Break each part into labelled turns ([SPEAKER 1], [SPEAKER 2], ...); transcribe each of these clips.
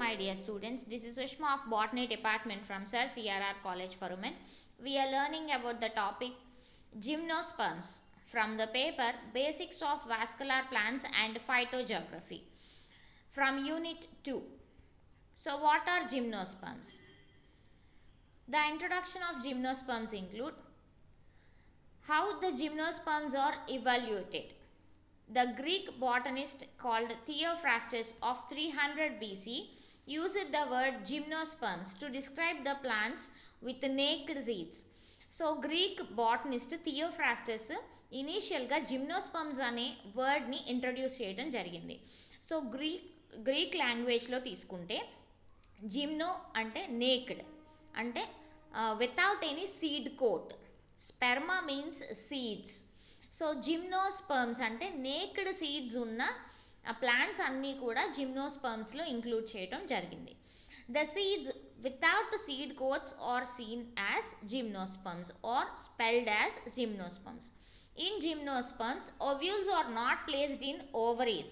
[SPEAKER 1] my dear students. This is Sushma of Botany Department from Sir CRR College for Women. We are learning about the topic Gymnosperms from the paper Basics of Vascular Plants and Phytogeography from Unit 2. So, what are gymnosperms? The introduction of gymnosperms include how the gymnosperms are evaluated. The Greek botanist called Theophrastus of 300 BC used the word gymnosperms to describe the plants with naked seeds. So Greek botanist Theophrastus ఇనీషియల్గా gymnosperms అనే వర్డ్ని introduce చేయడం జరిగింది. So Greek లాంగ్వేజ్లో తీసుకుంటే జిమ్నో అంటే naked, అంటే without any seed coat. Sperma means seeds. So gymnosperms అంటే naked seeds ఉన్న ప్లాంట్స్ అన్నీ కూడా జిమ్నోస్పర్మ్స్లో ఇంక్లూడ్ చేయడం జరిగింది. The seeds without the seed coats are seen as gymnosperms or spelled as gymnosperms. In gymnosperms, ovules are not placed in ovaries,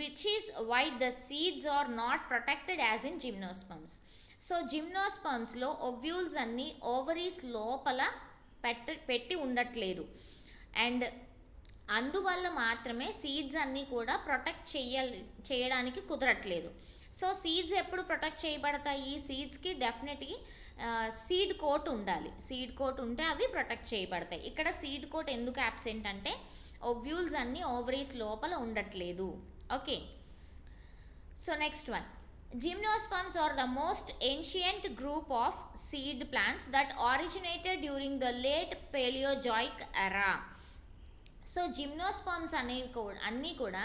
[SPEAKER 1] which is why the seeds are not protected as in gymnosperms. So gymnosperms లో ovules అన్ని ovaries లోపల పెట్టి ఉండట్లేదు, and అందువల్ల మాత్రమే seeds అన్నీ కూడా protect చేయడానికి కుదరట్లేదు. సో సీడ్స్ ఎప్పుడు ప్రొటెక్ట్ చేయబడతాయి? సీడ్స్కి డెఫినెట్గా సీడ్ కోట్ ఉండాలి. సీడ్ కోట్ ఉంటే అవి ప్రొటెక్ట్ చేయబడతాయి. ఇక్కడ సీడ్ కోట్ ఎందుకు యాబ్సెంట్ అంటే ఓవ్యూల్స్ అన్నీ ఓవరీస్ లోపల ఉండట్లేదు. Okay, so next one, Gymnosperms are the most ancient group of seed plants that originated during the late Paleozoic era. So gymnosperms అన్నీ కూడా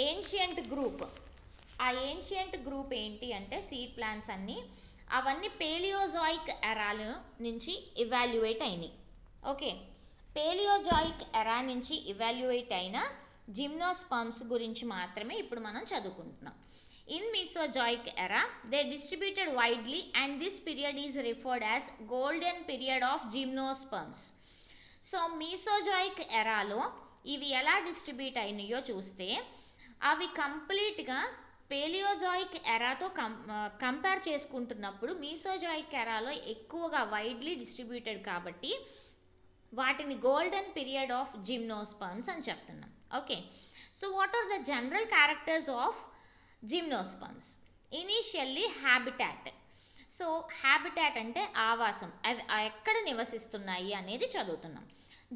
[SPEAKER 1] ఏన్షియంట్ గ్రూప్. ఆ ఏన్షియంట్ గ్రూప్ ఏంటి అంటే సీడ్ ప్లాంట్స్ అవన్నీ పేలియోజాయిక్ ఎరాల నుంచి ఇవాల్యుయేట్ అయినాయి. ఓకే, పేలియోజాయిక్ ఎరా నుంచి ఇవాల్యుయేట్ అయిన జిమ్నోస్పర్మ్స్ గురించి మాత్రమే ఇప్పుడు మనం చదువుకుంటున్నాం. In Mesozoic era, they distributed widely and this period is referred as golden period of gymnosperms. So Mesozoic ఎరాలో ఇవి ఎలా డిస్ట్రిబ్యూట్ అయినాయో చూస్తే అవి కంప్లీట్గా పేలియోజాయిక్ ఎరాతో కంపేర్ చేసుకుంటున్నప్పుడు మీసోజాయిక్ ఎరాలో ఎక్కువగా వైడ్లీ డిస్ట్రిబ్యూటెడ్ కాబట్టి వాటిని గోల్డెన్ పీరియడ్ ఆఫ్ జిమ్నోస్పర్మ్స్ అని చెప్తున్నాం. Okay, so what are the general characters of gymnosperms? Initially habitat. So habitat అంటే ఆవాసం, అవి ఎక్కడ నివసిస్తున్నాయి అనేది చదువుతున్నాం.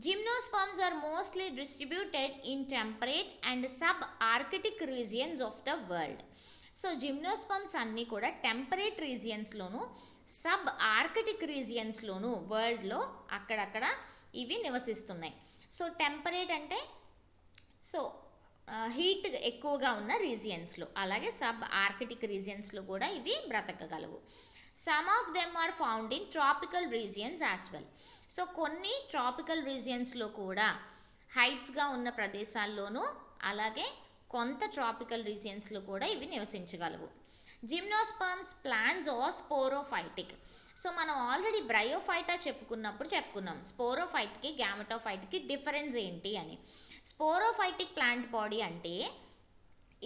[SPEAKER 1] Gymnosperms are mostly distributed in temperate and subarctic regions of the world. So gymnosperms అన్నీ కూడా టెంపరేట్ రీజియన్స్లోను సబ్ ఆర్కిటిక్ రీజియన్స్లోను వరల్డ్లో అక్కడక్కడ ఇవి నివసిస్తున్నాయి. సో టెంపరేట్ అంటే సో హీట్ ఎక్కువగా ఉన్న రీజియన్స్లో, అలాగే సబ్ ఆర్కిటిక్ రీజియన్స్లో కూడా ఇవి బ్రతకగలవు. Some of them are found in tropical regions as well. So కొన్ని ట్రాపికల్ రీజియన్స్లో కూడా హైట్స్గా ఉన్న ప్రదేశాల్లోనూ అలాగే కొంత ట్రాపికల్ రీజియన్స్లో కూడా ఇవి నివసించగలవు. Gymnosperms plants are sporophytic. So మనం ఆల్రెడీ బ్రయోఫైటా చెప్పుకున్నాం స్పోరోఫైట్కి గ్యామెటోఫైట్కి డిఫరెన్స్ ఏంటి అని. స్పోరోఫైటిక్ ప్లాంట్ బాడీ అంటే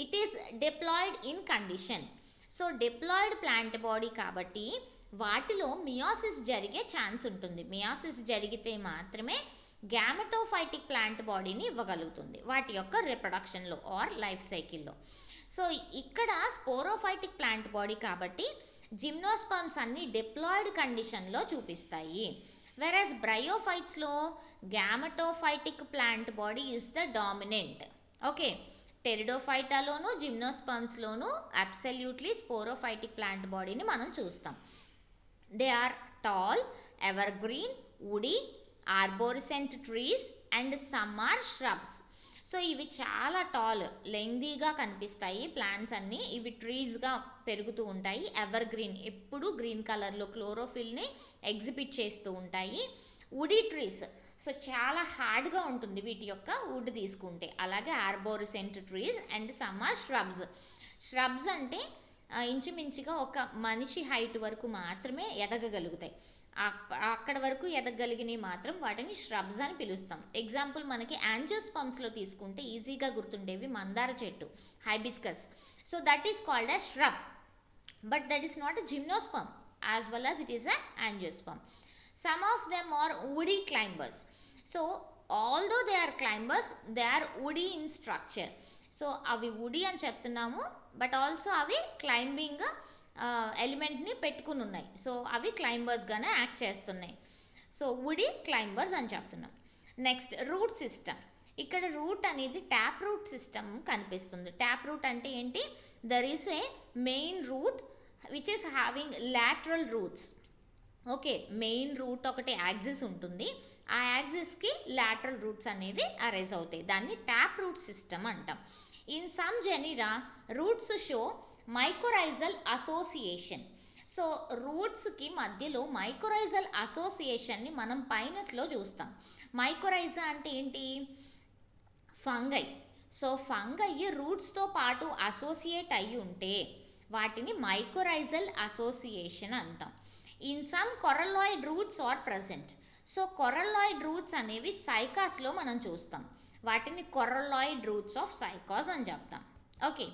[SPEAKER 1] it is diploid in condition. So diploid plant body కాబట్టి వాటిలో మియోసిస్ జరిగే ఛాన్స్ ఉంటుంది. మియోసిస్ జరిగితే మాత్రమే గ్యామెటోఫైటిక్ ప్లాంట్ బాడీని ఇవ్వగలుగుతుంది వాటి యొక్క రిప్రొడక్షన్లో ఆర్ లైఫ్ సైకిల్లో. సో ఇక్కడ స్పోరోఫైటిక్ ప్లాంట్ బాడీ కాబట్టి జిమ్నోస్పర్మ్స్ అన్ని డిప్లాయిడ్ కండిషన్లో చూపిస్తాయి. వెరస్ బ్రయోఫైట్స్లో gametophytic plant body is the dominant. Okay, టెరిడోఫైటాలోను జిమ్నోస్పర్మ్స్లోను అబ్సల్యూట్లీ స్పోరోఫైటిక్ ప్లాంట్ బాడీని మనం చూస్తాం. They are tall, evergreen, woody, arborescent trees and some are shrubs. So ఇవి చాలా టాల్, లెంగ్దీగా కనిపిస్తాయి ప్లాంట్స్ అన్నీ. ఇవి ట్రీస్గా పెరుగుతూ ఉంటాయి. ఎవర్ గ్రీన్, ఎప్పుడు గ్రీన్ కలర్లో క్లోరోఫిల్ని ఎగ్జిబిట్ చేస్తూ ఉంటాయి. వుడీ ట్రీస్, సో చాలా హార్డ్గా ఉంటుంది వీటి యొక్క వుడ్ తీసుకుంటే. అలాగే arborescent trees and some are shrubs. shrubs అంటే ఇంచుమించుగా ఒక మనిషి హైట్ వరకు మాత్రమే ఎదగగలుగుతాయి. అక్కడ వరకు ఎదగలిగినవి మాత్రం వాటిని shrubs అని పిలుస్తాం. ఎగ్జాంపుల్ మనకి యాంజియోస్పర్మ్స్లో తీసుకుంటే ఈజీగా గుర్తుండేవి మందార చెట్టు, hibiscus. So that is called as shrub. but that is not a gymnosperm as well as it is a angiosperm. Some of them are woody climbers. So although they are climbers, they are woody in structure. So అవి woody అని చెప్తున్నాము, but also అవి climbing ఎలిమెంట్ని పెట్టుకుని ఉన్నాయి. So అవి క్లైంబర్స్గానే act చేస్తున్నాయి. సో వుడీ క్లైంబర్స్ అని చెప్తున్నాం. Next root system. ఇక్కడ రూట్ అనేది ట్యాప్ రూట్ సిస్టమ్ కనిపిస్తుంది. ట్యాప్ రూట్ అంటే ఏంటి? There is a main root which is having lateral roots. Okay, main root ఒకటి యాక్సిస్ ఉంటుంది, ఆ యాక్సిస్కి లాటరల్ రూట్స్ అనేవి అరైజ్ అవుతాయి. దాన్ని ట్యాప్ రూట్ సిస్టమ్ అంటాం. In some జెనిరా roots show mycorrhizal association. So రూట్స్కి మధ్యలో మైకోరైజల్ అసోసియేషన్ని మనం పైనస్లో చూస్తాం. మైకోరైజా అంటే ఏంటి? ఫంగై. సో ఫంగై రూట్స్తో పాటు అసోసియేట్ అయి ఉంటే వాటిని మైకోరైజల్ అసోసియేషన్ అంటాం. In some coralloid roots are present. So coralloid roots అనేవి సైకాస్లో మనం చూస్తాం, వాటిని కొరలాయిడ్ రూట్స్ ఆఫ్ సైకాస్ అని చెప్తాం. Okay,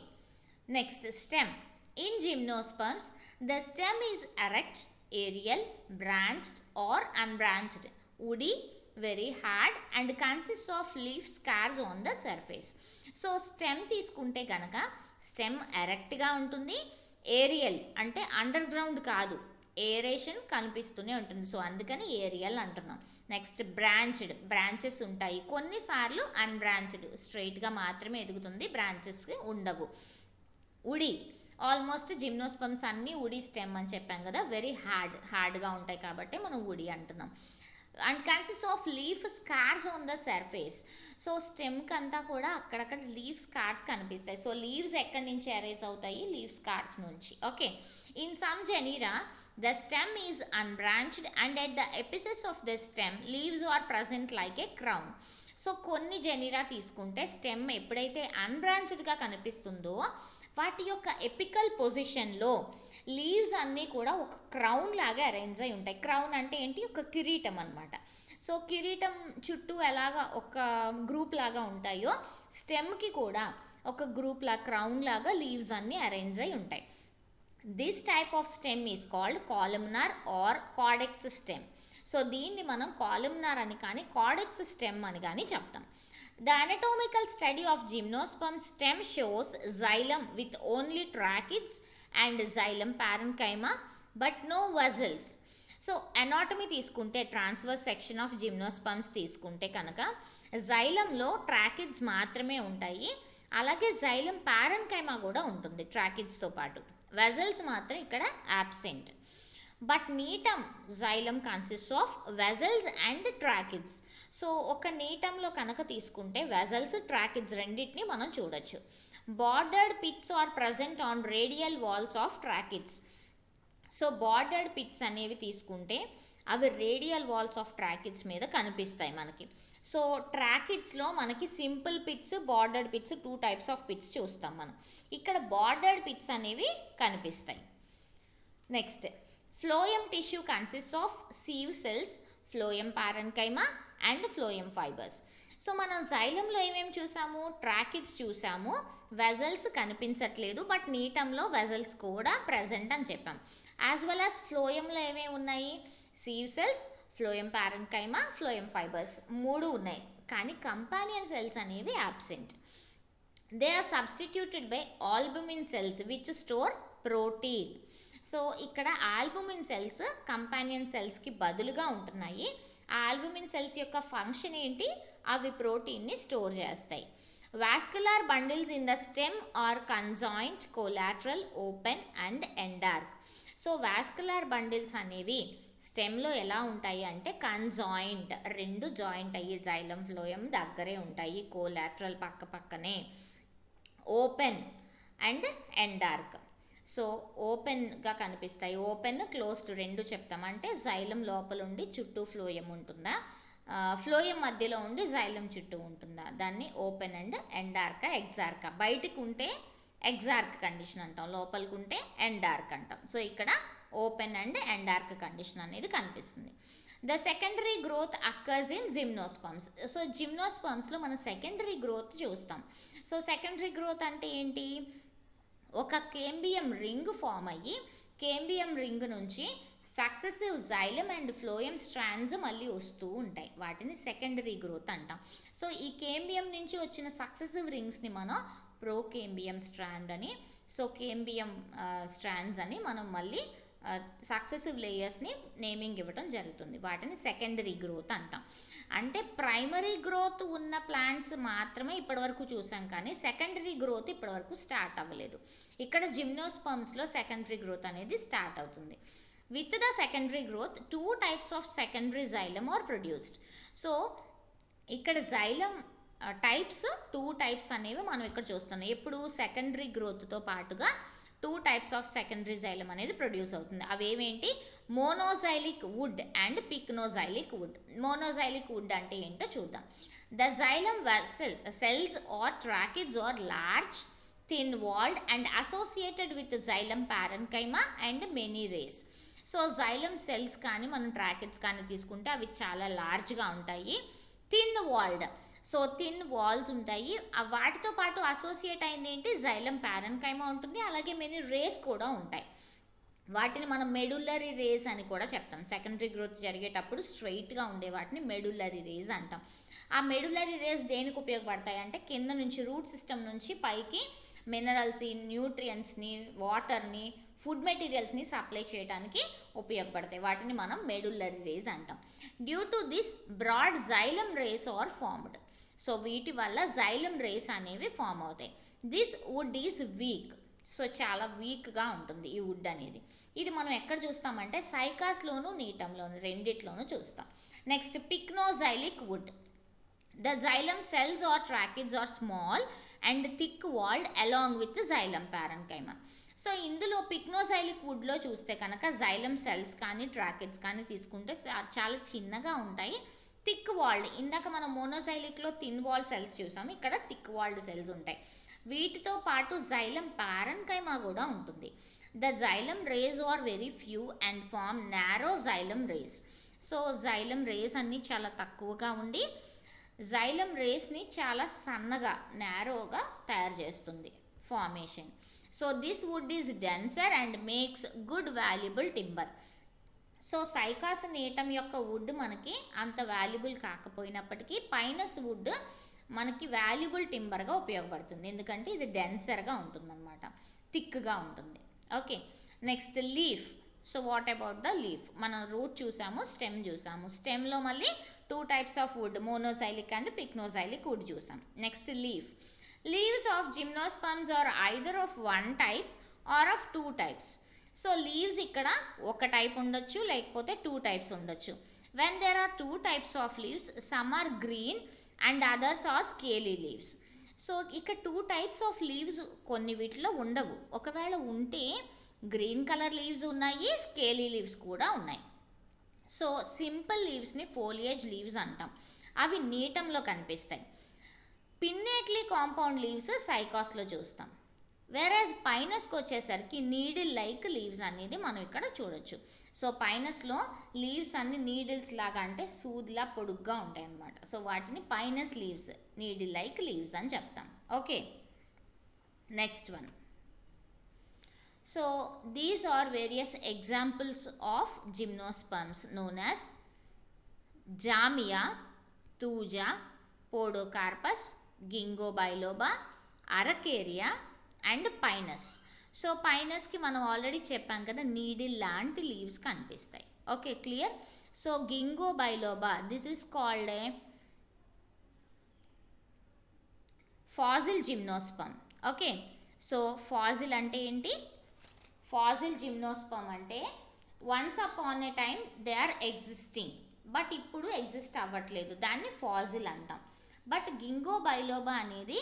[SPEAKER 1] next stem. In gymnosperms the stem is erect, aerial, branched or unbranched, woody, very hard and consist of leaf scars on the surface. So stem తీసుకుంటే కనుక stem ఎరెక్ట్గా ఉంటుంది, ఏరియల్ అంటే under ground కాదు, aeration కనిపిస్తూనే ఉంటుంది, so అందుకని aerial అంటున్నాం. Next branched, branches ఉంటాయి, కొన్నిసార్లు అన్బ్రాంచ్డ్, స్ట్రైట్గా మాత్రమే ఎదుగుతుంది, బ్రాంచెస్ ఉండవు. వుడీ, ఆల్మోస్ట్ జిమ్నోస్పర్మ్స్ అన్నీ వుడీ స్టెమ్ అని చెప్పాం కదా, వెరీ హార్డ్గా ఉంటాయి కాబట్టి మనం వుడీ అంటున్నాం. And consist of leaf scars on the surface. So స్టెమ్కి అంతా కూడా అక్కడక్కడ లీఫ్ స్కార్స్ కనిపిస్తాయి. సో లీవ్స్ ఎక్కడి నుంచి అరేజ్ అవుతాయి? లీఫ్ స్కార్స్ నుంచి. Okay, in some genera the stem is unbranched and at the apices of the stem leaves are present like a crown. So కొన్ని జెనీరా తీసుకుంటే స్టెమ్ ఎప్పుడైతే అన్బ్రాంచ్డ్గా కనిపిస్తుందో వాటి యొక్క ఎపికల్ పొజిషన్లో లీవ్స్ అన్నీ కూడా ఒక క్రౌన్ లాగా అరేంజ్ అయి ఉంటాయి. క్రౌన్ అంటే ఏంటి? ఒక కిరీటం అనమాట. సో కిరీటం చుట్టూ ఎలాగా ఒక గ్రూప్ లాగా ఉంటాయో స్టెమ్కి కూడా ఒక గ్రూప్ లాగా క్రౌన్ లాగా లీవ్స్ అన్నీ అరేంజ్ అయి ఉంటాయి. This type of stem is called columnar or caudex stem. So దీన్ని మనం కాలమ్నార్ అని కానీ కాడెక్స్ స్టెమ్ అని కానీ చెప్తాం. The anatomical study of gymnosperm stem shows xylem with only tracheids and xylem parenchyma but no vessels. So anatomy తీసుకుంటే transverse section of gymnosperms తీసుకుంటే కనుక xylemలో ట్రాకిడ్స్ మాత్రమే ఉంటాయి, అలాగే xylem parenchyma కూడా ఉంటుంది ట్రాకిడ్స్తో పాటు. వెజల్స్ మాత్రం ఇక్కడ absent. But Gnetum xylem consist of vessels and tracheids. So ఒక నీటంలో కనుక తీసుకుంటే వెజల్స్, ట్రాకిడ్స్ రెండింటిని మనం చూడొచ్చు. Bordered pits are present on radial walls of tracheids. So bordered pits అనేవి తీసుకుంటే అవి రేడియల్ వాల్స్ ఆఫ్ ట్రాకిడ్స్ మీద కనిపిస్తాయి మనకి. సో ట్రాకిడ్స్లో మనకి simple pits, bordered pits, 2 types of pits చూస్తాం మనం. ఇక్కడ బార్డర్డ్ పిట్స్ అనేవి కనిపిస్తాయి. Next phloem tissue consist of sieve cells, phloem parenchyma and phloem fibres. So మనం xylemలో ఏమేమి చూసాము? ట్రాకిడ్స్ చూసాము, వెజల్స్ కనిపించట్లేదు, బట్ నీటంలో వెజల్స్ కూడా ప్రజెంట్ అని చెప్పాం. యాజ్ వెల్ యాజ్ ఫ్లోయంలో ఏమేమి ఉన్నాయి? Sieve cells, phloem parenchyma, phloem fibres 3 ఉన్నాయి, కానీ కంపానియన్ సెల్స్ అనేవి absent. They are substituted by albumin cells which store protein. So ఇక్కడ ఆల్బుమిన్ సెల్స్ కంపానియన్ సెల్స్కి బదులుగా ఉంటున్నాయి. ఆ ఆల్బుమిన్ సెల్స్ యొక్క ఫంక్షన్ ఏంటి? అవి ప్రోటీన్ని స్టోర్ చేస్తాయి. Vascular bundles in the stem are conjoint, collateral, open and endarch. So vascular bundles అనేవి స్టెమ్లో ఎలా ఉంటాయి అంటే కన్జాయింట్, 2 జాయింట్ అయ్యి xylem ఫ్లోయం దగ్గరే ఉంటాయి, కోలాటరల్ పక్క పక్కనే, ఓపెన్ అండ్ ఎండార్క్. సో ఓపెన్గా కనిపిస్తాయి, ఓపెన్ క్లోజ్డ్ 2 చెప్తాం. అంటే xylem లోపల ఉండి చుట్టూ ఫ్లోయం ఉంటుందా, ఫ్లోయం మధ్యలో ఉండి xylem చుట్టూ ఉంటుందా, దాన్ని ఓపెన్ అండ్ ఎండార్కా, ఎగ్జార్కా. బయటకు ఉంటే ఎగ్జార్క్ కండిషన్ అంటాం, లోపలికి ఉంటే ఎండార్క్ అంటాం. సో ఇక్కడ ఓపెన్ అండ్ ఎండార్క్ కండిషన్ అనేది కనిపిస్తుంది. The secondary growth occurs in gymnosperms. So జిమ్నోస్పర్మ్స్లో మనం సెకండరీ గ్రోత్ చూస్తాం. సో సెకండరీ గ్రోత్ అంటే ఏంటి? ఒక కేంబియం రింగ్ ఫామ్ అయ్యి కేంబియం రింగ్ నుంచి successive xylem and phloem strands మళ్ళీ వస్తూ ఉంటాయి. వాటిని సెకండరీ గ్రోత్ అంటాం. సో ఈ కేంబియం నుంచి వచ్చిన సక్సెసివ్ రింగ్స్ని మనం ప్రోకేంబియం స్ట్రాండ్ అని, సో కేంబియం స్ట్రాండ్స్ అని మనం మళ్ళీ సక్సెసివ్ లేయర్స్ని నేమింగ్ ఇవ్వడం జరుగుతుంది. వాటిని సెకండరీ గ్రోత్ అంటాం. అంటే ప్రైమరీ గ్రోత్ ఉన్న ప్లాంట్స్ మాత్రమే ఇప్పటివరకు చూసాం, కానీ సెకండరీ గ్రోత్ ఇప్పటివరకు స్టార్ట్ అవ్వలేదు. ఇక్కడ జిమ్నోస్పర్మ్స్లో సెకండరీ గ్రోత్ అనేది స్టార్ట్ అవుతుంది. With the secondary growth, 2 types of secondary xylem are produced. So ఇక్కడ xylem టైప్స్ 2 టైప్స్ అనేవి మనం ఇక్కడ చూస్తున్నాం. ఎప్పుడు సెకండరీ గ్రోత్తో పాటుగా 2 టైప్స్ ఆఫ్ సెకండరీ xylem అనేది ప్రొడ్యూస్ అవుతుంది. అవేమేంటి? మోనోజైలిక్ wood and pycnoxylic would. మోనోజైలిక్ would అంటే ఏంటో చూద్దాం. The xylem cells or tracheids are large, thin walled and associated with xylem parenchyma and many rays. So xylem cells కానీ మనం tracheids కానీ తీసుకుంటే అవి చాలా లార్జ్గా ఉంటాయి, thin walled, so thin walls ఉంటాయి. వాటితో పాటు అసోసియేట్ అయింది ఏంటి? xylem parenchyma ఉంటుంది, అలాగే మెనీ రేస్ కూడా ఉంటాయి. వాటిని మనం మెడుల్లరీ రేస్ అని కూడా చెప్తాం. సెకండరీ గ్రోత్ జరిగేటప్పుడు స్ట్రైట్గా ఉండే వాటిని మెడుల్లరీ రేస్ అంటాం. ఆ మెడుల్లరీ రేస్ దేనికి ఉపయోగపడతాయి అంటే కింద నుంచి రూట్ సిస్టమ్ నుంచి పైకి మినరల్స్ని, న్యూట్రియంట్స్ని, వాటర్ని, ఫుడ్ మెటీరియల్స్ని సప్లై చేయడానికి ఉపయోగపడతాయి. వాటిని మనం మెడుల్లరీ రేస్ అంటాం. Due to this broad xylem rays are formed. So వీటి వల్ల xylem రేస్ అనేవి ఫామ్ అవుతాయి. This wood is weak. So చాలా వీక్గా ఉంటుంది ఈ వుడ్ అనేది. ఇది మనం ఎక్కడ చూస్తామంటే సైకాస్లోను నీటంలోను రెండిట్లోనూ చూస్తాం. Next pycnoxylic wood. The xylem cells or tracheids are small and thick walled along with xylem parenchyma. So ఇందులో పిక్నోజైలిక్ వుడ్లో చూస్తే కనుక xylem సెల్స్ కానీ ట్రాకెట్స్ కానీ తీసుకుంటే చాలా చిన్నగా ఉంటాయి, థిక్ వాల్డ్. ఇందాక మనం మోనోజైలిక్లో థిన్ వాల్డ్ సెల్స్ చూసాము, ఇక్కడ థిక్ వాల్డ్ సెల్స్ ఉంటాయి. వీటితో పాటు xylem parenchyma కూడా ఉంటుంది. The xylem rays are very few and form narrow xylem rays. So xylem rays అన్నీ చాలా తక్కువగా ఉండి xylem రేస్ని చాలా సన్నగా నారోగా తయారు చేస్తుంది formation. So this wood is denser and makes good valuable timber. So Cycas Gnetum యొక్క వుడ్ మనకి అంత వాల్యుబుల్ కాకపోయినప్పటికీ పైనస్ వుడ్ మనకి వాల్యుబుల్ టింబర్గా ఉపయోగపడుతుంది, ఎందుకంటే ఇది డెన్సర్గా ఉంటుందన్నమాట, థిక్గా ఉంటుంది. Okay, next leaf. So what about the leaf? మనం రూట్ చూసాము, స్టెమ్ చూసాము. స్టెమ్లో మళ్ళీ 2 types of wood, monoxylic and pycnoxylic wood చూసాం. Next leaf. Leaves of gymnosperms are either of 1 type are of 2 types. So leaves ఇక్కడ ఒక type ఉండొచ్చు, లేకపోతే 2 టైప్స్ ఉండొచ్చు. When there are 2 types of leaves, some are green and others are scaly leaves. So ఇక్కడ 2 types of leaves కొన్ని వీటిలో ఉండవు. ఒకవేళ ఉంటే గ్రీన్ కలర్ లీవ్స్ ఉన్నాయి, స్కేలీ లీవ్స్ కూడా ఉన్నాయి. సో సింపుల్ లీవ్స్ని ఫోలియేజ్ లీవ్స్ అంటాం, అవి నీటంలో కనిపిస్తాయి. పిన్నేట్లీ కాంపౌండ్ లీవ్స్ సైకాస్లో చూస్తాం. వేరేజ్ పైనస్కి వచ్చేసరికి నీడిల్ లైక్ లీవ్స్ అనేది మనం ఇక్కడ చూడొచ్చు. సో పైనస్లో లీవ్స్ అన్ని నీడిల్స్ లాగా, అంటే సూదిలా పొడుగ్గా ఉంటాయి అన్నమాట. సో వాటిని Pinus leaves, needle like leaves అని చెప్తాం. Okay, next one. So these are various examples of gymnosperms known as Zamia, Thuja, Podocarpus, Ginkgo biloba, Araucaria and Pinus. So పైనస్కి మనం ఆల్రెడీ చెప్పాం కదా, నీడిల్ లాంటి లీవ్స్ కనిపిస్తాయి. Okay, clear. So Ginkgo biloba, this is called a fossil gymnosperm. Okay, so fossil అంటే ఏంటి? Faasil gymnosperm అంటే once upon a time they are existing, but ఇప్పుడు ఎగ్జిస్ట్ అవ్వట్లేదు, దాన్ని ఫాజిల్ అంటాం. బట్ గింగో బైలోబా అనేది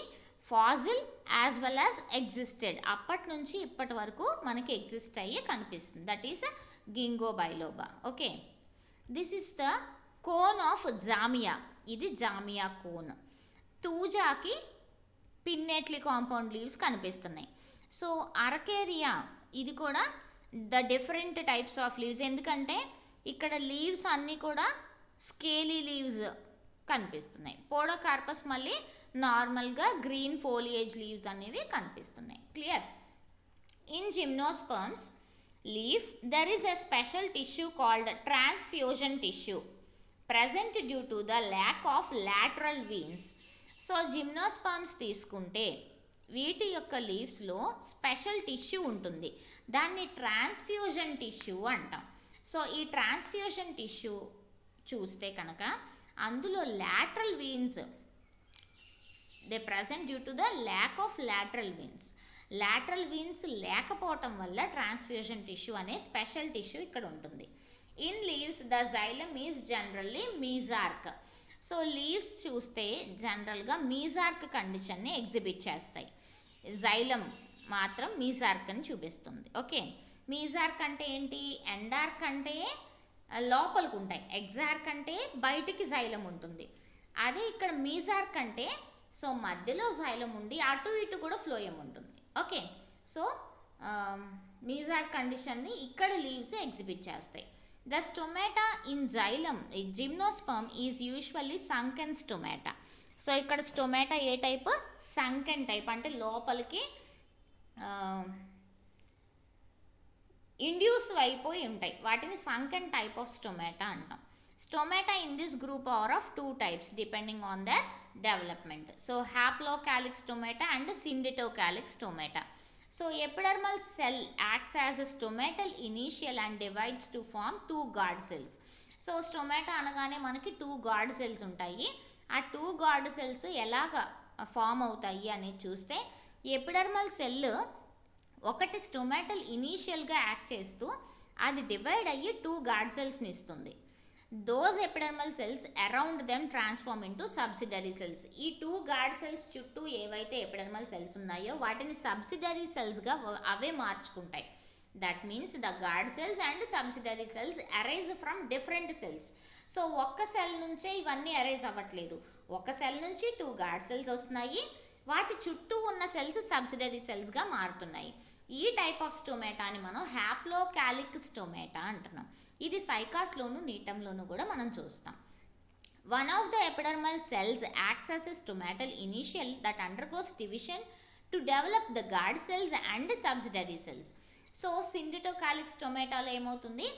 [SPEAKER 1] fossil as well as existed, అప్పటి నుంచి ఇప్పటి వరకు మనకి ఎగ్జిస్ట్ అయ్యి కనిపిస్తుంది, that is ginkgo biloba. Okay, this is the cone of Zamia, ఇది జామియా కోన్. తూజాకి పిన్నేట్లీ కాంపౌండ్ లీవ్స్ కనిపిస్తున్నాయి. సో అరకేరియా, ఇది కూడా the different types of leaves, ఎందుకంటే ఇక్కడ లీవ్స్ అన్నీ కూడా స్కేలీ లీవ్స్ కనిపిస్తున్నాయి. పోడోకార్పస్ మళ్ళీ నార్మల్గా గ్రీన్ ఫోలియేజ్ లీవ్స్ అనేవి కనిపిస్తున్నాయి. Clear. gymnosperms leaf, there is a special tissue called transfusion tissue present due to the lack of lateral veins. So gymnosperms తీసుకుంటే వీటి యొక్క లీవ్స్లో స్పెషల్ టిష్యూ ఉంటుంది, దాన్ని ట్రాన్స్ఫ్యూజన్ టిష్యూ అంటాం. సో ఈ ట్రాన్స్ఫ్యూజన్ టిష్యూ చూస్తే కనుక అందులో lateral veins they present due to the lack of lateral veins. Lateral veins లేకపోవటం వల్ల ట్రాన్స్ఫ్యూజన్ టిష్యూ అనే స్పెషల్ టిష్యూ ఇక్కడ ఉంటుంది. In leaves the xylem is generally mesarch. So leaves చూస్తే జనరల్గా మీజార్క్ కండిషన్ని ఎగ్జిబిట్ చేస్తాయి, జైలమ్ మాత్రం మీజార్క్ అని చూపిస్తుంది. ఓకే, మీజార్క్ అంటే ఏంటి? ఎండార్క్ అంటే లోపలికి ఉంటాయి, ఎగ్జార్క్ అంటే బయటికి జైలం ఉంటుంది. అదే ఇక్కడ మీజార్క్ అంటే సో మధ్యలో జైలం ఉండి అటు ఇటు కూడా ఫ్లోయం ఉంటుంది. ఓకే, సో మీజార్క్ కండిషన్ని ఇక్కడ లీవ్స్ ఎగ్జిబిట్ చేస్తాయి. The stomata in xylem gymnosperm is usually sunken stomata. So ఇక్కడ stomata a type? Sunken type, అంటే లోపలికి ఇండ్యూస్ అయిపోయి ఉంటాయి, వాటిని సంకెన్ టైప్ ఆఫ్ స్టొమాటా అంటాం. Stomata in this group are of two types depending on their development. So haplocheilic stomata and syndetocheilic stomata. So epidermal cell acts as a stomatal initial and divides to form two guard cells. So stomata అనగానే మనకి two guard cells ఉంటాయి. ఆ two guard cells ఎలాగ form అవుతాయి అనేది చూస్తే epidermal cell ఒకటి stomatal ఇనీషియల్గా యాక్ట్ చేస్తూ అది డివైడ్ అయ్యి టూ గార్డ్ సెల్స్ని ఇస్తుంది. Those epidermal cells around them transform into subsidiary cells. ఈ టూ గార్డ్ సెల్స్ చుట్టూ ఏవైతే ఎపిడర్మల్ సెల్స్ ఉన్నాయో వాటిని సబ్సిడరీ సెల్స్గా అవే మార్చుకుంటాయి. That means the guard cells and subsidiary cells arise from different cells. So ఒక్క సెల్ నుంచే ఇవన్నీ అరైజ్ అవ్వట్లేదు, ఒక సెల్ నుంచి టూ గార్డ్ సెల్స్ వస్తున్నాయి, వాటి చుట్టూ ఉన్న సెల్స్ సబ్సిడరీ సెల్స్గా మారుతున్నాయి. ఈ టైప్ ఆఫ్ స్టొమాటాని మనం హ్యాప్లోకాలిక్ స్టొమాటా అంటున్నాం. ఇది సైకాస్లోను నీటంలోను కూడా మనం చూస్తాం. One of the epidermal cells acts as a stomatal initial that undergoes division to develop the guard cells and subsidiary cells. So syndetocheilic స్టొమాటాలో ఏమవుతుంది?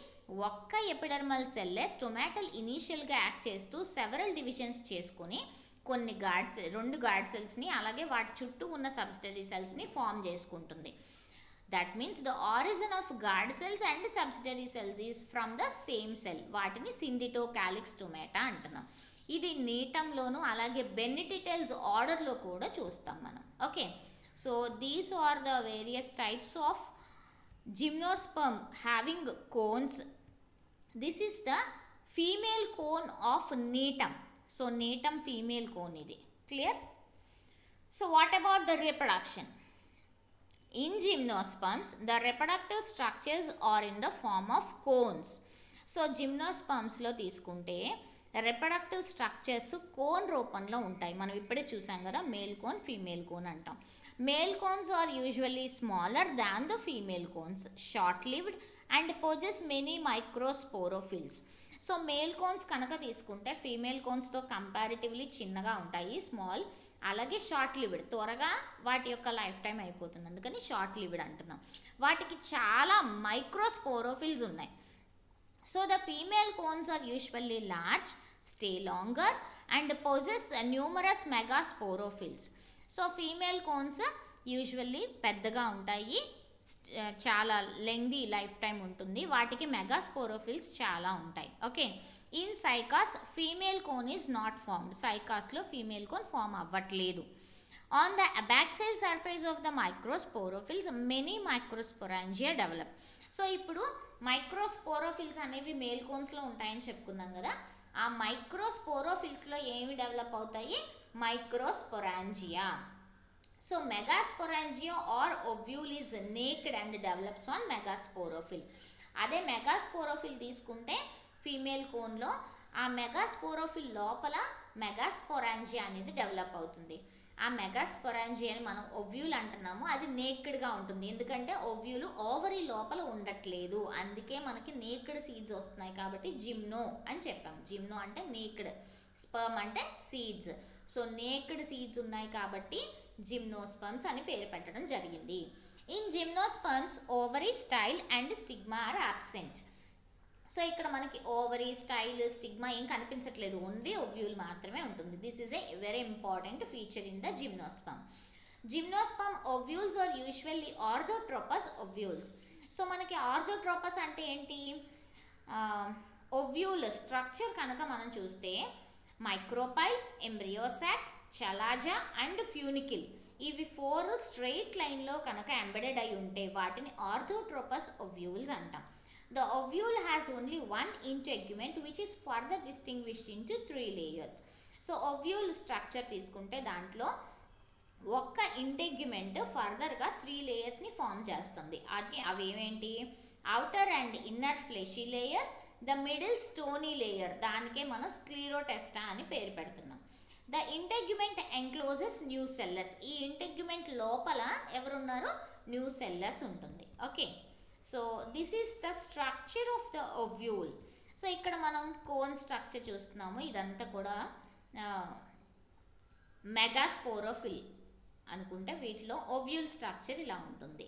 [SPEAKER 1] ఒక్క ఎపిడర్మల్ సెల్లే స్టొమాటల్ ఇనీషియల్గా యాక్ట్ చేస్తూ సెవరల్ డివిజన్స్ చేసుకొని కొన్ని రెండు గార్డ్ సెల్స్ని అలాగే వాటి చుట్టూ ఉన్న సబ్సిడరీ సెల్స్ని ఫామ్ చేసుకుంటుంది. That means the origin of guard cells and subsidiary cells is from the same cell. వాటిని సిండిటోకాలిక్ స్టొమాటా అంటున్నాం. ఇది నీటంలోను అలాగే బెన్నిటిటెల్స్ ఆర్డర్లో కూడా చూస్తాం మనం. Okay, so these are the various types of gymnosperm having cones. This is the female cone of Gnetum. So Gnetum female cone ఇది. Clear? So what about the reproduction? In gymnosperms, the reproductive structures are in the form of cones. So జిమ్నోస్పర్మ్స్లో తీసుకుంటే reproductive structures cone రూపంలో ఉంటాయి. మనం ఇప్పుడే చూసాం కదా, male cone female cone అంటాం. Male cones are usually smaller than the female cones, short lived and possess many microsporophylls. So male cones కనుక తీసుకుంటే ఫీమేల్ కోన్స్తో కంపారిటివ్లీ చిన్నగా ఉంటాయి, స్మాల్, అలాగే షార్ట్ లివ్డ్, త్వరగా వాటి యొక్క లైఫ్ టైం అయిపోతుంది, అందుకని షార్ట్ లివ్డ్ అంటున్నాం. వాటికి చాలా మైక్రోస్పోరోఫిల్స్ ఉన్నాయి. So the female cones are usually large, stay longer and possess numerous megasporophylls. So female cones usually పెద్దగా ఉంటాయి, చాలా లెంగ్దీ లైఫ్ టైం ఉంటుంది, వాటికి మెగాస్పోరోఫిల్స్ చాలా ఉంటాయి. Okay, in Cycas female cone is not formed. సైకాస్లో ఫీమేల్ కోన్ ఫామ్ అవ్వట్లేదు. On the abaxial surface of the microsporophylls many microsporangia develop. So ఇప్పుడు మైక్రోస్పోరోఫిల్స్ అనేవి మేల్ కోన్స్లో ఉంటాయని చెప్పుకున్నాం కదా, ఆ మైక్రోస్పోరోఫిల్స్లో ఏమి డెవలప్ అవుతాయి? Microsporangia. So megasporangia or ovule is naked and develops on megasporophyll. అదే మెగాస్పోరోఫిల్ తీసుకుంటే ఫీమేల్ కోన్లో ఆ మెగాస్పోరోఫిల్ లోపల మెగాస్పోరాంజియా అనేది డెవలప్ అవుతుంది. ఆ మెగాస్పోరాంజియాని మనం ఓవ్యూల్ అంటున్నాము, అది నేక్డ్గా ఉంటుంది, ఎందుకంటే ఓవ్యూలు ఓవరీ లోపల ఉండట్లేదు, అందుకే మనకి నేక్డ్ సీడ్స్ వస్తున్నాయి, కాబట్టి జిమ్నో అని చెప్పాము. జిమ్నో అంటే నేక్డ్, స్పర్మ్ అంటే సీడ్స్. సో నేక్డ్ సీడ్స్ ఉన్నాయి కాబట్టి జిమ్నోస్పర్మ్స్ అని పేరు పెట్టడం జరిగింది. In gymnosperms ovary style and stigma are absent. So ఇక్కడ మనకి ఓవరీ స్టైల్ స్టిగ్మా ఏం కనిపించట్లేదు, ఓన్లీ ఓవ్యూల్ మాత్రమే ఉంటుంది. This is a very important feature in the gymnosperm. Gymnosperm ovules are usually orthotropous ovules. So మనకి ఆర్థోట్రోపస్ అంటే ఏంటి, ovule structure కనుక మనం చూస్తే micropyle, embryo sac, chalaza and funicle, ఇవి 4 స్ట్రెయిట్ లైన్లో కనుక ఎంబెడెడ్ అయి ఉంటే వాటిని ఆర్థోట్రోపస్ ఓవ్యూల్స్ అంటాం. The ovule has only one integument which is further distinguished into 3 layers. So ovule structure తీసుకుంటే దాంట్లో ఒక్క ఇంటెగ్యుమెంట్ ఫర్దర్గా 3 లేయర్స్ని ఫామ్ చేస్తుంది. అవి ఏమేంటి, outer and inner fleshy layer, the middle stony layer, దానికే మనం స్క్లీరోటెస్టా అని పేరు పెడుతున్నాం. ద ఇంటెగ్యుమెంట్ ఎంక్లోజెస్ న్యూసెల్లస్, ఈ ఇంటెగ్యుమెంట్ లోపల ఎవరున్నారు, న్యూసెల్లస్ ఉంటుంది. Okay, so this is the structure of the ovule. So ఇక్కడ మనం కోన్ స్ట్రక్చర్ చూస్తున్నాము, ఇదంతా కూడా మెగాస్పోరోఫిల్ అనుకుంటే వీటిలో ఓవ్యూల్ స్ట్రక్చర్ ఇలా ఉంటుంది.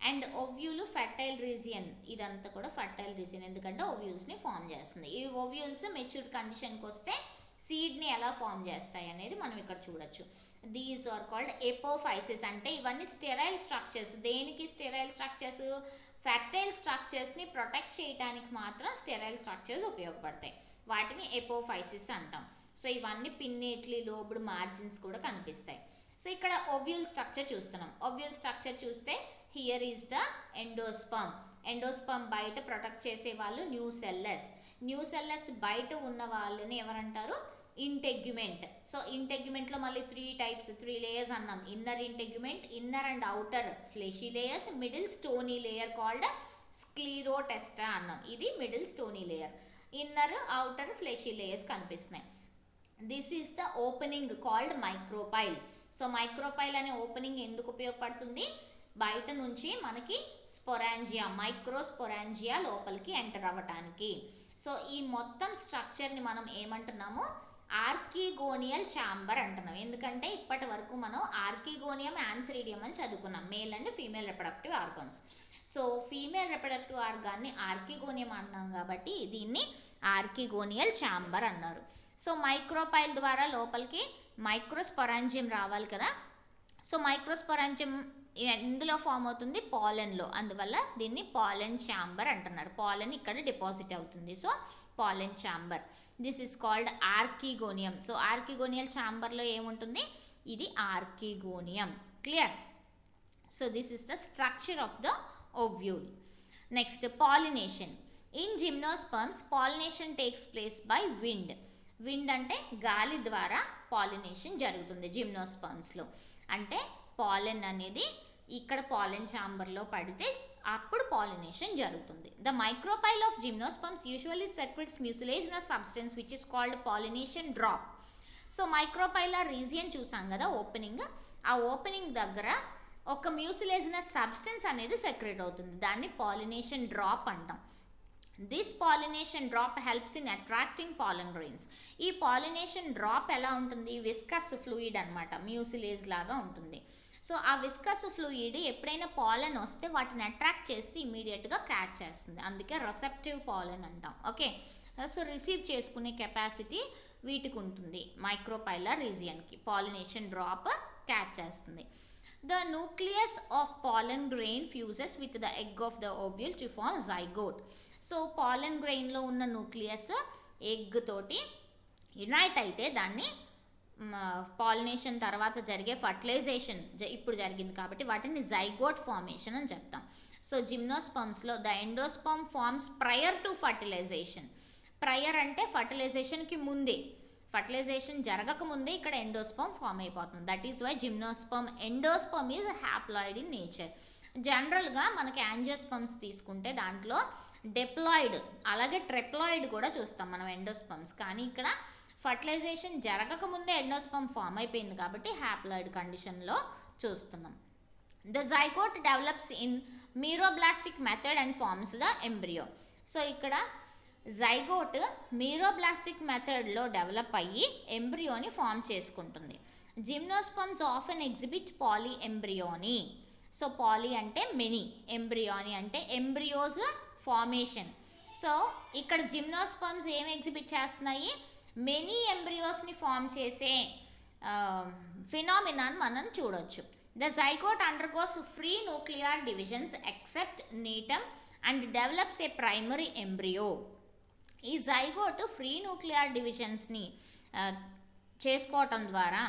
[SPEAKER 1] అండ్ ఓవ్యూల్ ఫర్టైల్ రీజియన్, ఇదంతా కూడా ఫర్టైల్ రీజియన్, ఎందుకంటే ఓవ్యూల్స్ని ఫామ్ చేస్తుంది. ఈ ఓవ్యూల్స్ మెచ్యూర్డ్ కండిషన్కి వస్తే సీడ్ని ఎలా ఫామ్ చేస్తాయి అనేది మనం ఇక్కడ చూడొచ్చు. దీస్ ఆర్ కాల్డ్ ఎపోఫైసిస్, అంటే ఇవన్నీ స్టెరైల్ స్ట్రక్చర్స్. దేనికి స్టెరైల్ స్ట్రక్చర్స్, ఫర్టైల్ స్ట్రక్చర్స్ని ప్రొటెక్ట్ చేయడానికి మాత్రం స్టెరైల్ స్ట్రక్చర్స్ ఉపయోగపడతాయి, వాటిని ఎపోఫైసిస్ అంటాం. సో ఇవన్నీ పిన్నేట్లీ లోబ్డ్ మార్జిన్స్ కూడా కనిపిస్తాయి. సో ఇక్కడ ఓవ్యూల్ స్ట్రక్చర్ చూస్తున్నాం. ఓవ్యూల్ స్ట్రక్చర్ చూస్తే here is the endosperm. Endosperm బయట ప్రొటెక్ట్ చేసే వాళ్ళు న్యూసెల్లస్. న్యూసెల్లస్ బయట ఉన్న వాళ్ళని ఎవరంటారు, ఇంటెగ్యుమెంట్. సో ఇంటెగ్యుమెంట్లో మళ్ళీ 3 టైప్స్, 3 లేయర్స్ అన్నాం. Inner integument, inner and outer fleshy layers, middle stony layer called sclerotesta అన్నాం. ఇది middle stony layer, inner outer fleshy layers కనిపిస్తున్నాయి. This is the opening called micropyle. So micropyle అనే opening ఎందుకు ఉపయోగపడుతుంది, బయట నుంచి మనకి స్పొరాంజియా, మైక్రోస్పొరాంజియా లోపలికి ఎంటర్ అవ్వటానికి. సో ఈ మొత్తం స్ట్రక్చర్ని మనం ఏమంటున్నాము, ఆర్కిగోనియల్ ఛాంబర్ అంటున్నాం. ఎందుకంటే ఇప్పటి వరకు మనం ఆర్కిగోనియం, యాంథ్రీడియం అని చదువుకున్నాం, male and female reproductive organs. So female reproductive ఆర్గాన్ని ఆర్కిగోనియం అన్నాం కాబట్టి దీన్ని ఆర్కిగోనియల్ ఛాంబర్ అన్నారు. సో మైక్రోపైల్ ద్వారా లోపలికి మైక్రోస్పొరాంజియం రావాలి కదా. సో మైక్రోస్పొరాంజియం ఇందులో ఫామ్ అవుతుంది, పాలెన్లో, అందువల్ల దీన్ని పాలెన్ ఛాంబర్ అంటున్నారు. పాలెన్ ఇక్కడ డిపాజిట్ అవుతుంది, so pollen chamber. This is called archegonium. So archegonial ఛాంబర్లో ఏముంటుంది, ఇది archegonium. Clear? So this is the structure of the ovule. Next pollination. In gymnosperms pollination takes place by wind. Wind అంటే గాలి ద్వారా pollination జరుగుతుంది జిమ్నోస్పర్మ్స్లో. అంటే pollen అనేది ఇక్కడ పాలెన్ ఛాంబర్లో పడితే అప్పుడు పాలినేషన్ జరుగుతుంది. The micropyle of gymnosperms usually secretes mucilaginous substance which is called pollination drop. So micropylar region చూసాం కదా ఓపెనింగ్, ఆ ఓపెనింగ్ దగ్గర ఒక మ్యూసిలేజినస్ సబ్స్టెన్స్ అనేది సెక్రెట్ అవుతుంది, దాన్ని పాలినేషన్ డ్రాప్ అంటాం. This pollination drop helps in attracting పాలన్ grains. ఈ పాలినేషన్ డ్రాప్ ఎలా ఉంటుంది, విస్కస్ ఫ్లూయిడ్ అనమాట, మ్యూసిలేజ్ లాగా ఉంటుంది. సో ఆ విస్కస్ ఫ్లూయిడ్ ఎప్పుడైనా పాలన్ వస్తే వాటిని అట్రాక్ట్ చేస్తే ఇమీడియట్గా క్యాచ్ చేస్తుంది, అందుకే రెసెప్టివ్ పాలన్ అంటాం. ఓకే, సో రిసీవ్ చేసుకునే కెపాసిటీ వీటికి ఉంటుంది. మైక్రోపైలర్ రీజియన్కి పాలినేషన్ డ్రాప్ క్యాచ్ చేస్తుంది. The nucleus of pollen grain fuses with the egg of the ovule to form zygote. So pollen grainలో ఉన్న న్యూక్లియస్ ఎగ్ తోటి యునైట్ అయితే దాన్ని పాలినేషన్ తర్వాత జరిగే ఫర్టిలైజేషన్ ఇప్పుడు జరిగింది కాబట్టి వాటిని జైగోట్ ఫార్మేషన్ అని చెప్తాం. సో జిమ్నోస్పర్మ్స్లో the endosperm forms prior to fertilization. Prior అంటే ఫర్టిలైజేషన్కి ముందే, ఫర్టిలైజేషన్ జరగకముందే ఇక్కడ ఎండోస్పర్మ్ ఫామ్ అయిపోతుంది. That is why gymnosperm endosperm is haploid in nature. జనరల్గా మనకి యాంజియోస్పర్మ్స్ తీసుకుంటే దాంట్లో డెప్లాయిడ్ అలాగే ట్రెప్లాయిడ్ కూడా చూస్తాం మనం ఎండోస్పర్మ్స్, కానీ ఇక్కడ ఫర్టిలైజేషన్ జరగకముందే ఎండోస్పర్మ్ ఫామ్ అయిపోయింది కాబట్టి హ్యాప్లాయిడ్ కండిషన్లో చూస్తున్నాం. The zygote develops in meroblastic method and forms the embryo. So ఇక్కడ జైగోట్ మీరోబ్లాస్టిక్ మెథడ్లో డెవలప్ అయ్యి ఎంబ్రియోని ఫామ్ చేసుకుంటుంది. Gymnosperms often exhibit polyembryony. So poly అంటే మెనీ, ఎంబ్రియోని అంటే ఎంబ్రియోస్ ఫార్మేషన్. సో ఇక్కడ జిమ్నోస్పర్మ్స్ ఏం ఎగ్జిబిట్ చేస్తున్నాయి, మెనీ ఎంబ్రియోస్ని ఫామ్ చేసే ఫినామినాన్ మనం చూడొచ్చు. The zygote undergoes free nuclear divisions except Gnetum and develops a primary embryo. ఈ జైగోట్ ఫ్రీ న్యూక్లియర్ డివిజన్స్ని చేసుకోవటం ద్వారా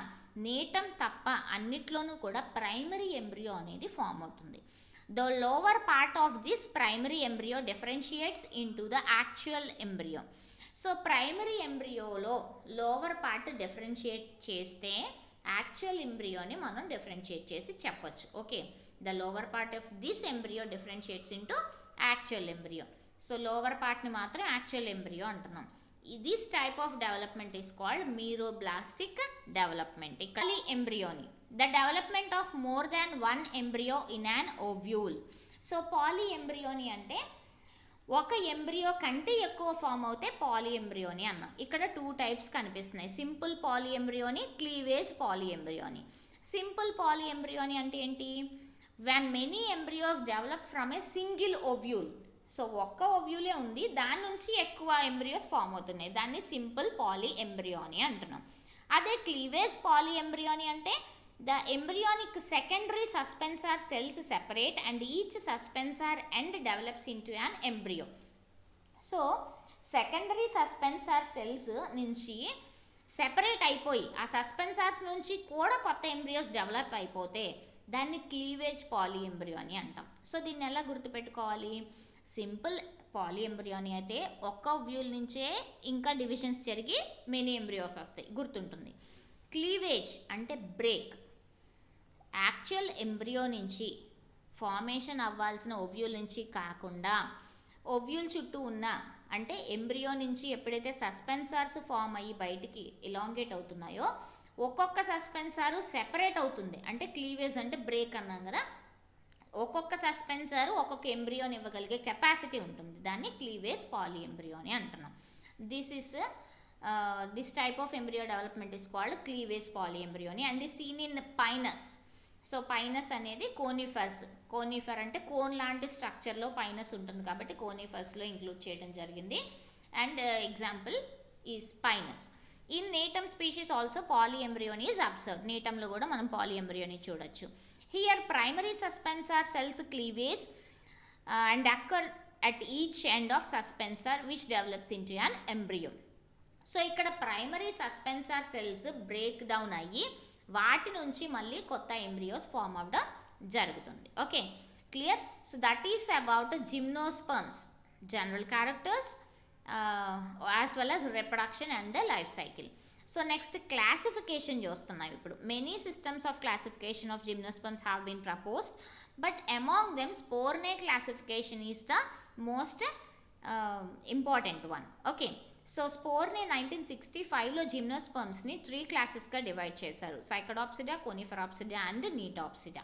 [SPEAKER 1] నీటమ్ తప్ప అన్నిట్లోనూ కూడా ప్రైమరీ ఎంబ్రియో అనేది ఫామ్ అవుతుంది. The lower part of this primary embryo differentiates into the actual embryo. So primary ఎంబ్రియోలో లోవర్ పార్ట్ డిఫరెన్షియేట్ చేస్తే యాక్చువల్ ఎంబ్రియోని మనం డిఫరెన్షియేట్ చేసి చెప్పొచ్చు. Okay, the lower part of this embryo differentiates into actual embryo. So lower పార్ట్ని మాత్రం actual embryo అంటున్నాం. This type of development is called meroblastic development. ఇక్కడ embryony the development of more than one embryo in an ovule. So poly ఎంబ్రియోని అంటే ఒక embryo కంటే ఎక్కువ form అవుతే poly ఎంబ్రియోని అన్నాం. ఇక్కడ 2 టైప్స్ కనిపిస్తున్నాయి, simple polyembryony, cleavage polyembryony. Simple polyembryony అంటే ఏంటి, when many embryos develop from a single ovule. So ఒక్క ఓవ్యూలే ఉంది, దాని నుంచి ఎక్కువ ఎంబ్రియోస్ ఫామ్ అవుతున్నాయి, దాన్ని సింపుల్ పాలీ ఎంబ్రియోని అంటున్నాం. అదే క్లీవేజ్ పాలీ ఎంబ్రియోని అంటే the embryonic secondary suspensor cells separate and each suspensor end develops into an embryo. So secondary suspensor cells నుంచి సెపరేట్ అయిపోయి ఆ సస్పెన్సార్స్ నుంచి కూడా కొత్త ఎంబ్రియోస్ డెవలప్ అయిపోతే దాన్ని క్లీవేజ్ పాలీ ఎంబ్రియోని అంటాం. సో దీన్ని ఎలా గుర్తుపెట్టుకోవాలి, సింపుల్ పాలీ ఎంబ్రియోని అయితే ఒక్క వ్యూల్ నుంచే ఇంకా డివిజన్స్ జరిగి మెనీ ఎంబ్రియోస్ వస్తాయి, గుర్తుంటుంది. క్లీవేజ్ అంటే బ్రేక్, యాక్చువల్ ఎంబ్రియో నుంచి ఫార్మేషన్ అవ్వాల్సిన ఓవ్యూల్ నుంచి కాకుండా ఓవ్యూల్ చుట్టూ ఉన్న అంటే ఎంబ్రియో నుంచి ఎప్పుడైతే సస్పెన్సార్స్ ఫామ్ అయ్యి బయటికి ఇలాంగేట్ అవుతున్నాయో ఒక్కొక్క సస్పెన్సారు సెపరేట్ అవుతుంది. అంటే క్లీవేజ్ అంటే బ్రేక్ అన్నాం కదా, ఒక్కొక్క సస్పెన్సారు ఒక్కొక్క ఎంబ్రియోని ఇవ్వగలిగే కెపాసిటీ ఉంటుంది, దాన్ని క్లీవేజ్ పాలీ ఎంబ్రియోని అంటున్నాం. This type of embryo development is called cleavage polyembryony and is seen in Pinus. So Pinus అనేది కోనిఫర్స్, కోనిఫర్ అంటే కోన్ లాంటి స్ట్రక్చర్లో పైనస్ ఉంటుంది కాబట్టి కోనిఫర్స్లో ఇంక్లూడ్ చేయడం జరిగింది. And example is Pinus. In Gnetum species also polyembryony is observed. నేటంలో కూడా మనం పాలీ ఎంబ్రియోని చూడొచ్చు. Here primary suspensor cells cleavage and occur at each end of suspensor which develops into an embryo. So ఇక్కడ primary suspensor cells break down అయ్యి వాటి నుంచి మళ్ళీ కొత్త ఎంబ్రియోస్ ఫామ్ అవ్వడం జరుగుతుంది. Okay, clear. So that is about gymnosperms general characters as well as reproduction and the life cycle. So next classification చూస్తున్నాం ఇప్పుడు. Many systems of classification of gymnosperms have been proposed but among them Sporne classification is the most important one. Okay, so Sporne 1965లో జిమ్నోస్పర్మ్స్ని 3 క్లాసెస్గా divide చేశారు, Cycadopsida, Coniferopsida and Gnetopsida.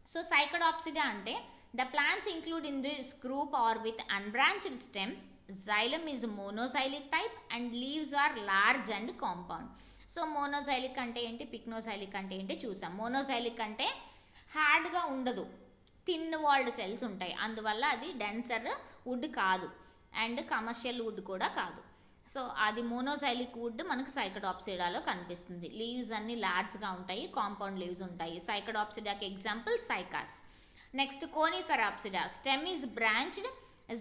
[SPEAKER 1] So Cycadopsida అంటే the plants include in this group are with unbranched stem, xylem is monozylic type and leaves are large and compound. So monoxylic అంటే ఏంటి, పిక్నోజైలిక్ అంటే ఏంటి చూసాం. మోనోజైలిక్ అంటే హార్డ్గా ఉండదు, థిన్ వాల్డ్ సెల్స్ ఉంటాయి, అందువల్ల అది డెన్సర్ వుడ్ కాదు అండ్ కమర్షియల్ వుడ్ కూడా కాదు. సో అది మోనోజైలిక్ వుడ్ మనకు సైకడాప్సిడాలో కనిపిస్తుంది. లీవ్స్ అన్ని లార్జ్గా ఉంటాయి, కాంపౌండ్ లీవ్స్ ఉంటాయి. సైకడాప్సిడాకి example Cycas. Next Coniferopsida, stem is branched,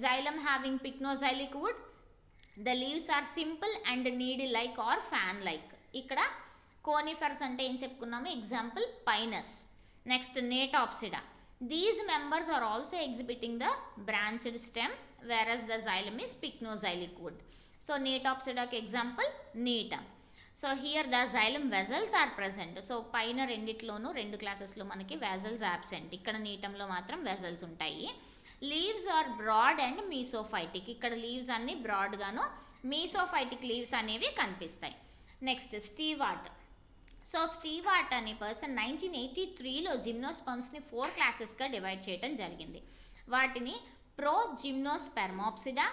[SPEAKER 1] xylem having pycnozylic wood, the leaves are simple and needle like or fan like. ఇక్కడ కోనిఫర్స్ అంటే ఏం చెప్పుకున్నాము, example Pinus. Next Gnetopsida, these members are also exhibiting the branched stem whereas the xylem is pycnozylic wood. So నేటాప్సిడాకి example Gnetum. So here the xylem vessels are present. So పైన రెండిట్లోనూ 2 క్లాసెస్లో మనకి vessels absent, ఇక్కడ నీటంలో మాత్రం vessels ఉంటాయి. Leaves are broad and మీసోఫైటిక్, ఇక్కడ leaves అన్ని బ్రాడ్గాను మీసోఫైటిక్ లీవ్స్ అనేవి కనిపిస్తాయి. Next steward. సో స్టీవార్ట్ అనే పర్సన్ 1983లో జిమ్నోస్పర్మ్స్ని 4 క్లాసెస్గా డివైడ్ చేయడం జరిగింది. వాటిని ప్రో జిమ్నోస్పెర్మాప్సిడా,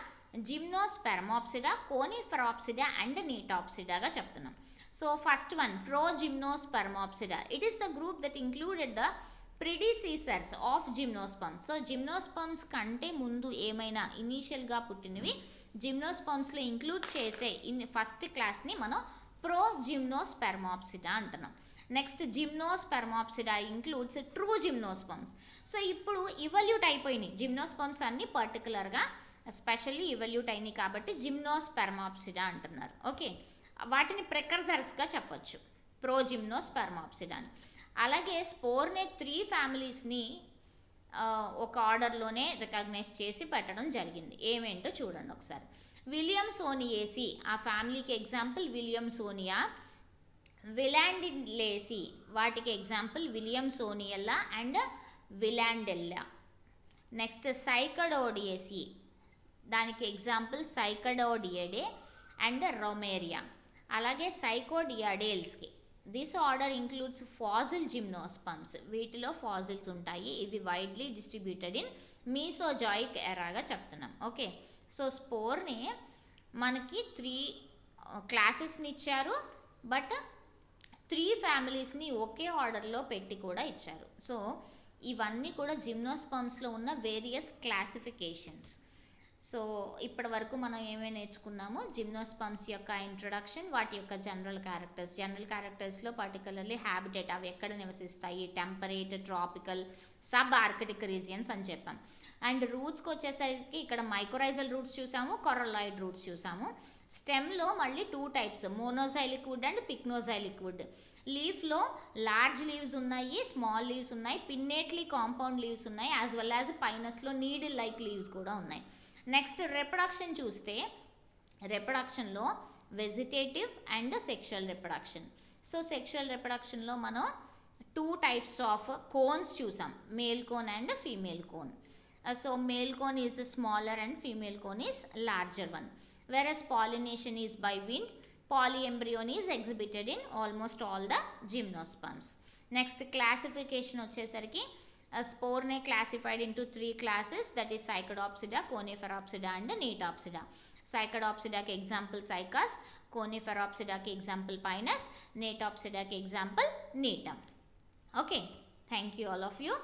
[SPEAKER 1] జిమ్నోస్పెర్మాప్సిడా, కోనిఫెరాప్సిడా అండ్ నీటాప్సిడాగా చెప్తున్నాం. So first one Progymnospermopsida, it is the group that included the predecessors of gymnosperms. So gymnosperms కంటే ముందు ఏమైనా ఇనీషియల్గా పుట్టినవి జిమ్నోస్పర్మ్స్లో ఇంక్లూడ్ చేసే ఫస్ట్ క్లాస్ని మనం ప్రోజిమ్నోస్పెర్మాప్సిడా అంటున్నాం. Next Gymnospermopsida includes true gymnosperms. So ఇప్పుడు ఇవల్యూట్ అయిపోయినాయి జిమ్నోస్పర్మ్స్ అన్ని పర్టికులర్గా స్పెషల్లీ ఇవల్యూట్ అయినాయి కాబట్టి జిమ్నోస్పెర్మాప్సిడా అంటున్నారు. ఓకే, వాటిని ప్రెకర్సర్స్గా చెప్పొచ్చు ప్రోజిమ్నోస్పెర్మాప్సిడాని. అలాగే స్పోర్నే 3 ఫ్యామిలీస్ని ఒక ఆర్డర్లోనే రికగ్నైజ్ చేసి పెట్టడం జరిగింది. ఏమేంటో చూడండి ఒకసారి. విలియమ్సోనియేసి ఆ ఫ్యామిలీకి ఎగ్జాంపుల్ విలియమ్సోనియా. విలాండిలేసి వాటికి example Williamsoniella and Wielandiella. Next Cycadeoidaceae దానికి ఎగ్జాంపుల్ సైకడోడియడే అండ్ రొమేరియా. అలాగే సైకోడియాడేల్స్కి this order includes fossil gymnosperms. వీటిలో ఫాజిల్స్ ఉంటాయి. ఇవి వైడ్లీ డిస్ట్రిబ్యూటెడ్ ఇన్ మీసోజాయిక్ ఎరాగా చెప్తున్నాం. ఓకే, సో స్పోర్ని మనకి 3 క్లాసెస్ని ఇచ్చారు, బట్ 3 ఫ్యామిలీస్ని ఒకే ఆర్డర్లో పెట్టి కూడా ఇచ్చారు. సో ఇవన్నీ కూడా జిమ్నోస్పర్మ్స్లో ఉన్న వేరియస్ క్లాసిఫికేషన్స్. సో ఇప్పటి వరకు మనం ఏమేమి నేర్చుకున్నాము, జిమ్నోస్పర్మ్స్ యొక్క ఇంట్రొడక్షన్, వాటి యొక్క జనరల్ క్యారెక్టర్స్లో పర్టికులర్లీ హ్యాబిటేట్, అవి ఎక్కడ నివసిస్తాయి, temperate, tropical, sub Arctic regions అని చెప్పాం. అండ్ రూట్స్కి వచ్చేసరికి ఇక్కడ మైకోరైజల్ రూట్స్ చూసాము, కొరలాయిడ్ రూట్స్ చూసాము. స్టెమ్లో మళ్ళీ 2 types, monoxylic wood and pycnoxylic wood. లీఫ్లో లార్జ్ లీవ్స్ ఉన్నాయి, స్మాల్ లీవ్స్ ఉన్నాయి, పిన్నేట్లీ కాంపౌండ్ లీవ్స్ ఉన్నాయి, యాజ్ వెల్ యాజ్ పైనస్లో నీడిల్ లైక్ లీవ్స్ కూడా ఉన్నాయి. నెక్స్ట్ రిప్రొడక్షన్ చూస్తే రిప్రొడక్షన్లో vegetative and sexual reproduction. So sexual రిప్రొడక్షన్లో మనం 2 టైప్స్ ఆఫ్ కోన్స్ చూసాం, male cone and female cone. So male cone is smaller and female cone is larger one. whereas pollination is by wind, polyembryon is exhibited in almost all the gymnosperms. Next classification వచ్చేసరికి spore classified into 3 classes, that is Psychedopsida, Coniferopsida and Netopsida. Psychedopsida के example Cycas, Coniferopsida के example Pinus, Netopsida के example Netum. Okay, thank you all of you.